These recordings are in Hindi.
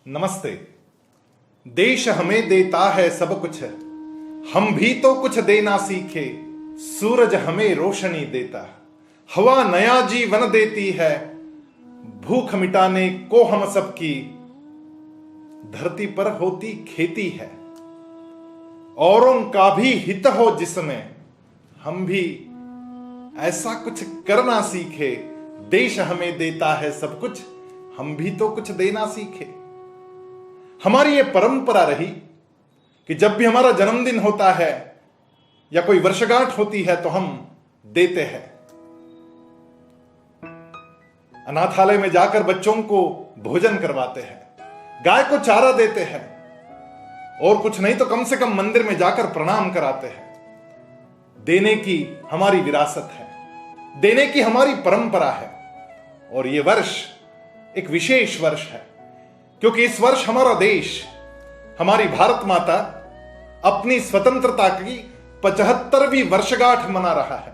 नमस्ते। देश हमें देता है सब कुछ, हम भी तो कुछ देना सीखे। सूरज हमें रोशनी देता, हवा नया जीवन देती है। भूख मिटाने को हम सबकी धरती पर होती खेती है। औरों का भी हित हो जिसमें, हम भी ऐसा कुछ करना सीखे। देश हमें देता है सब कुछ, हम भी तो कुछ देना सीखे। हमारी ये परंपरा रही कि जब भी हमारा जन्मदिन होता है या कोई वर्षगांठ होती है तो हम देते हैं। अनाथालय में जाकर बच्चों को भोजन करवाते हैं, गाय को चारा देते हैं, और कुछ नहीं तो कम से कम मंदिर में जाकर प्रणाम कराते हैं। देने की हमारी विरासत है, देने की हमारी परंपरा है। और यह वर्ष एक विशेष वर्ष है, क्योंकि इस वर्ष हमारा देश, हमारी भारत माता अपनी स्वतंत्रता की 75वीं वर्षगांठ मना रहा है।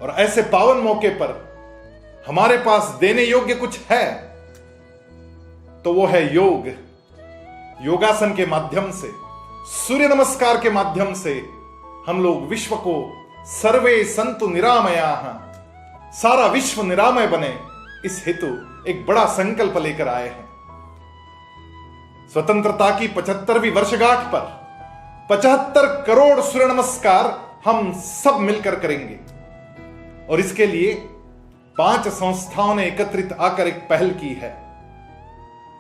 और ऐसे पावन मौके पर हमारे पास देने योग्य कुछ है तो वो है योग। योगासन के माध्यम से, सूर्य नमस्कार के माध्यम से हम लोग विश्व को सर्वे संतु निरामयाः, सारा विश्व निरामय बने, इस हेतु एक बड़ा संकल्प लेकर आए हैं। स्वतंत्रता की 75वीं वर्षगांठ पर 75 करोड़ सूर्य नमस्कार हम सब मिलकर करेंगे। और इसके लिए 5 संस्थाओं ने एकत्रित आकर एक पहल की है।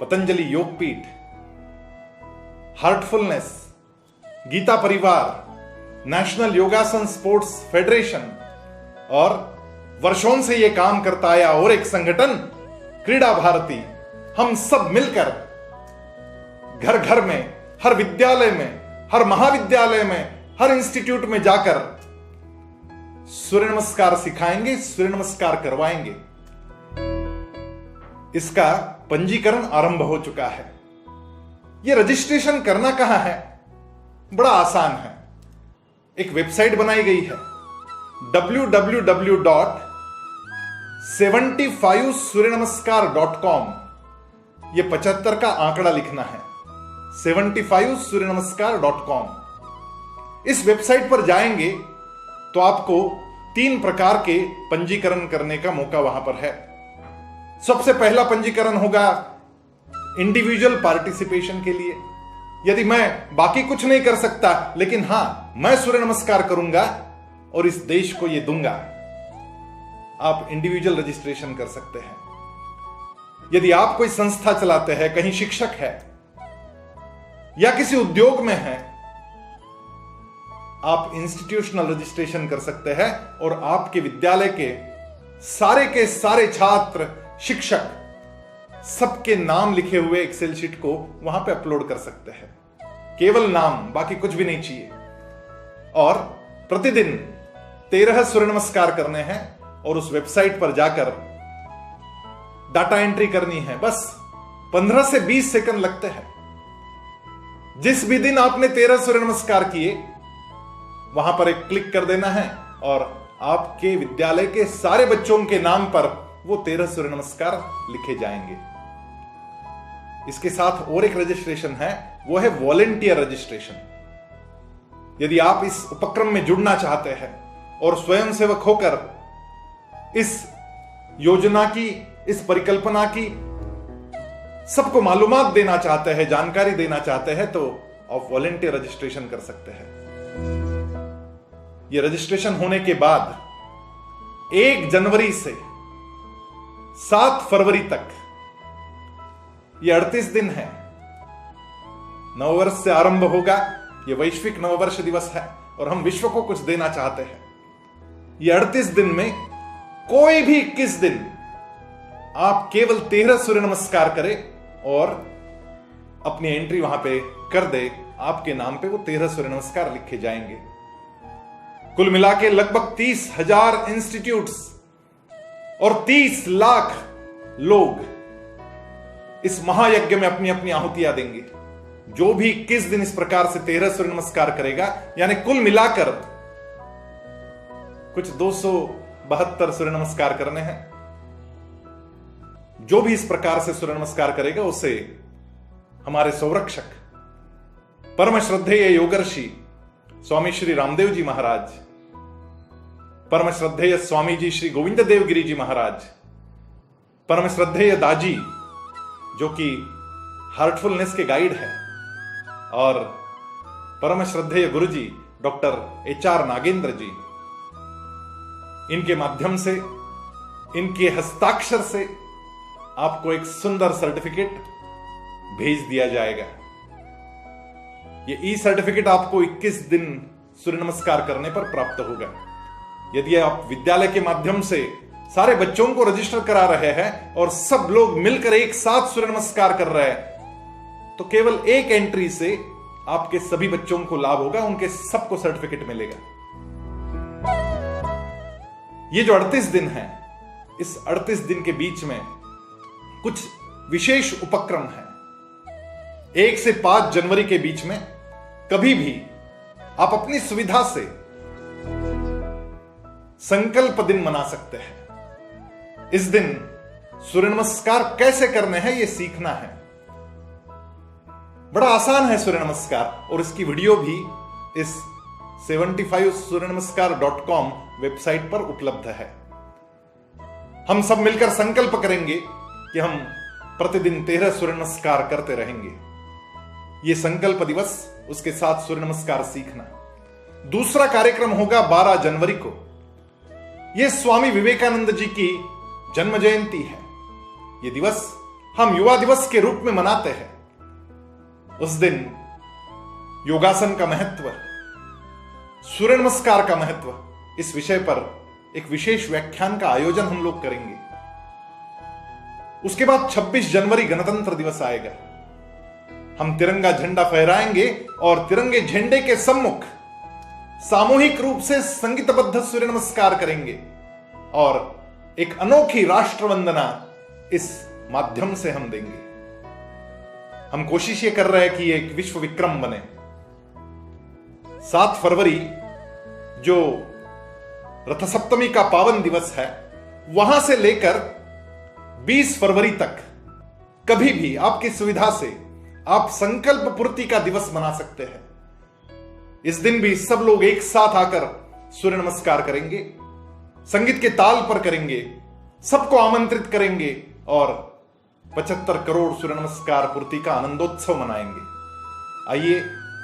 पतंजलि योगपीठ, हार्टफुलनेस, गीता परिवार, नेशनल योगासन स्पोर्ट्स फेडरेशन और वर्षों से यह काम करता आया और एक संगठन क्रीड़ा भारती, हम सब मिलकर घर घर में, हर विद्यालय में, हर महाविद्यालय में, हर इंस्टीट्यूट में जाकर सूर्य नमस्कार सिखाएंगे, सूर्य नमस्कार करवाएंगे। इसका पंजीकरण आरंभ हो चुका है। यह रजिस्ट्रेशन करना कहां है? बड़ा आसान है। एक वेबसाइट बनाई गई है www.75suryanamaskar.com। यह 75 का आंकड़ा लिखना है, 75suryanamaskar.com। इस वेबसाइट पर जाएंगे तो आपको 3 प्रकार के पंजीकरण करने का मौका वहां पर है। सबसे पहला पंजीकरण होगा इंडिविजुअल पार्टिसिपेशन के लिए। यदि मैं बाकी कुछ नहीं कर सकता, लेकिन हां मैं सूर्य नमस्कार करूंगा और इस देश को यह दूंगा, आप इंडिविजुअल रजिस्ट्रेशन कर सकते हैं। यदि आप कोई संस्था चलाते हैं, कहीं शिक्षक है या किसी उद्योग में है, आप इंस्टीट्यूशनल रजिस्ट्रेशन कर सकते हैं और आपके विद्यालय के सारे छात्र, शिक्षक, सबके नाम लिखे हुए एक्सेल शीट को वहां पे अपलोड कर सकते हैं। केवल नाम, बाकी कुछ भी नहीं चाहिए। और प्रतिदिन 13 सूर्य नमस्कार करने हैं और उस वेबसाइट पर जाकर डाटा एंट्री करनी है। बस 15 से 20 सेकंड लगते हैं। जिस भी दिन आपने 13 सूर्य नमस्कार किए, वहां पर एक क्लिक कर देना है और आपके विद्यालय के सारे बच्चों के नाम पर वो 13 सूर्य नमस्कार लिखे जाएंगे। इसके साथ और एक रजिस्ट्रेशन है, वो है वॉलेंटियर रजिस्ट्रेशन। यदि आप इस उपक्रम में जुड़ना चाहते हैं और स्वयंसेवक होकर इस योजना की, इस परिकल्पना की सबको मालूमात देना चाहते हैं, जानकारी देना चाहते हैं, तो आप वॉलेंटियर रजिस्ट्रेशन कर सकते हैं। यह रजिस्ट्रेशन होने के बाद 1 जनवरी से 7 फरवरी तक, यह 38 दिन है, नववर्ष से आरंभ होगा। यह वैश्विक नववर्ष दिवस है और हम विश्व को कुछ देना चाहते हैं। यह 38 दिन में कोई भी 21 दिन आप केवल 13 सूर्य नमस्कार करें और अपनी एंट्री वहां पे कर दे, आपके नाम पे वो 13 सूर्य नमस्कार लिखे जाएंगे। कुल मिला के लगभग 30,000 इंस्टीट्यूट्स और 30 लाख लोग इस महायज्ञ में अपनी अपनी आहुतियां देंगे। जो भी 21 दिन इस प्रकार से 13 सूर्य नमस्कार करेगा, यानी कुल मिलाकर कुछ 272 सूर्य नमस्कार करने हैं। जो भी इस प्रकार से सूर्य नमस्कार करेगा उसे हमारे संरक्षक परम श्रद्धेय योगर्षि स्वामी श्री रामदेव जी महाराज, परम श्रद्धेय स्वामी जी श्री गोविंद देव गिरी जी महाराज, परम श्रद्धेय दाजी जो कि हार्टफुलनेस के गाइड है, और परम श्रद्धेय गुरु जी डॉक्टर HR नागेंद्र जी, इनके माध्यम से, इनके हस्ताक्षर से आपको एक सुंदर सर्टिफिकेट भेज दिया जाएगा। ये ई सर्टिफिकेट आपको 21 दिन सूर्य नमस्कार करने पर प्राप्त होगा। यदि आप विद्यालय के माध्यम से सारे बच्चों को रजिस्टर करा रहे हैं और सब लोग मिलकर एक साथ सूर्य नमस्कार कर रहे हैं, तो केवल एक एंट्री से आपके सभी बच्चों को लाभ होगा, उनके सबको सर्टिफिकेट मिलेगा। ये जो 38 दिन है, इस 38 दिन के बीच में कुछ विशेष उपक्रम है। 1 से 5 जनवरी के बीच में कभी भी आप अपनी सुविधा से संकल्प दिन मना सकते हैं। इस दिन सूर्य नमस्कार कैसे करने हैं यह सीखना है। बड़ा आसान है सूर्य नमस्कार, और इसकी वीडियो भी इस 75suryanamaskar.com वेबसाइट पर उपलब्ध है। हम सब मिलकर संकल्प करेंगे कि हम प्रतिदिन 13 सूर्य नमस्कार करते रहेंगे। यह संकल्प दिवस, उसके साथ सूर्य नमस्कार सीखना। दूसरा कार्यक्रम होगा 12 जनवरी को। यह स्वामी विवेकानंद जी की जन्म जयंती है। यह दिवस हम युवा दिवस के रूप में मनाते हैं। उस दिन योगासन का महत्व, सूर्य नमस्कार का महत्व, इस विषय पर एक विशेष व्याख्यान का आयोजन हम लोग करेंगे। उसके बाद 26 जनवरी गणतंत्र दिवस आएगा। हम तिरंगा झंडा फहराएंगे और तिरंगे झंडे के सम्मुख सामूहिक रूप से संगीतबद्ध सूर्य नमस्कार करेंगे, और एक अनोखी राष्ट्र वंदना इस माध्यम से हम देंगे। हम कोशिश ये कर रहे हैं कि ये एक विश्व विक्रम बने। 7 फरवरी जो रथ सप्तमी का पावन दिवस है, वहां से लेकर 20 फरवरी तक कभी भी आपकी सुविधा से आप संकल्प पूर्ति का दिवस मना सकते हैं। इस दिन भी सब लोग एक साथ आकर सूर्य नमस्कार करेंगे, संगीत के ताल पर करेंगे, सबको आमंत्रित करेंगे और 75 करोड़ सूर्य नमस्कार पूर्ति का आनंदोत्सव मनाएंगे। आइए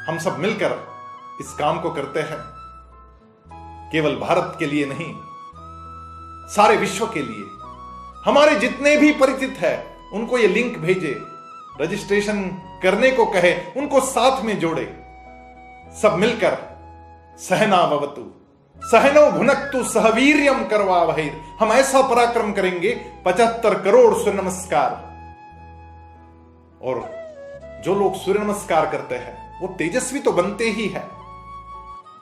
हम सब मिलकर इस काम को करते हैं। केवल भारत के लिए नहीं, सारे विश्व के लिए। हमारे जितने भी परिचित हैं उनको ये लिंक भेजे, रजिस्ट्रेशन करने को कहे, उनको साथ में जोड़े। सब मिलकर सहनाववतु सहनो भुनक्तु सहवीर्यम करवावहै, हम ऐसा पराक्रम करेंगे 75 करोड़ सूर्य नमस्कार। और जो लोग सूर्य नमस्कार करते हैं वो तेजस्वी तो बनते ही है,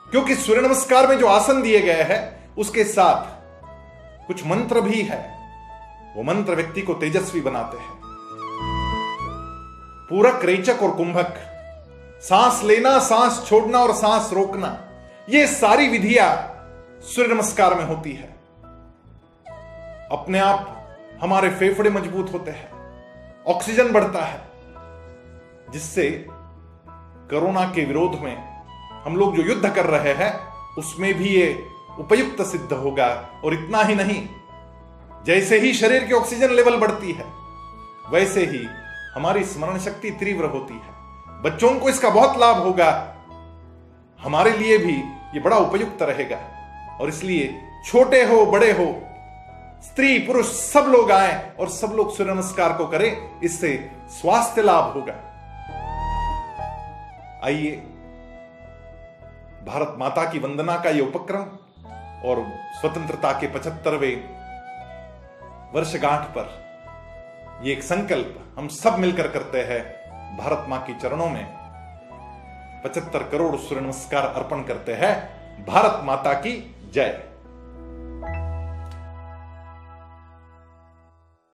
क्योंकि सूर्य नमस्कार में जो आसन दिए गए हैं उसके साथ कुछ मंत्र भी है। वो मंत्र व्यक्ति को तेजस्वी बनाते हैं। पूरक, रेचक और कुंभक, सांस लेना, सांस छोड़ना और सांस रोकना, ये सारी विधियां सूर्य नमस्कार में होती है। अपने आप हमारे फेफड़े मजबूत होते हैं, ऑक्सीजन बढ़ता है, जिससे कोरोना के विरोध में हम लोग जो युद्ध कर रहे हैं उसमें भी ये उपयुक्त सिद्ध होगा। और इतना ही नहीं, जैसे ही शरीर की ऑक्सीजन लेवल बढ़ती है वैसे ही हमारी स्मरण शक्ति तीव्र होती है। बच्चों को इसका बहुत लाभ होगा, हमारे लिए भी ये बड़ा उपयुक्त रहेगा। और इसलिए छोटे हो बड़े हो, स्त्री पुरुष सब लोग आए और सब लोग सूर्य नमस्कार को करें, इससे स्वास्थ्य लाभ होगा। आइए भारत माता की वंदना का यह उपक्रम और स्वतंत्रता के 75वें वर्षगांठ पर यह एक संकल्प हम सब मिलकर करते हैं। भारत मां के चरणों में 75 करोड़ सूर्य नमस्कार अर्पण करते हैं। भारत माता की जय।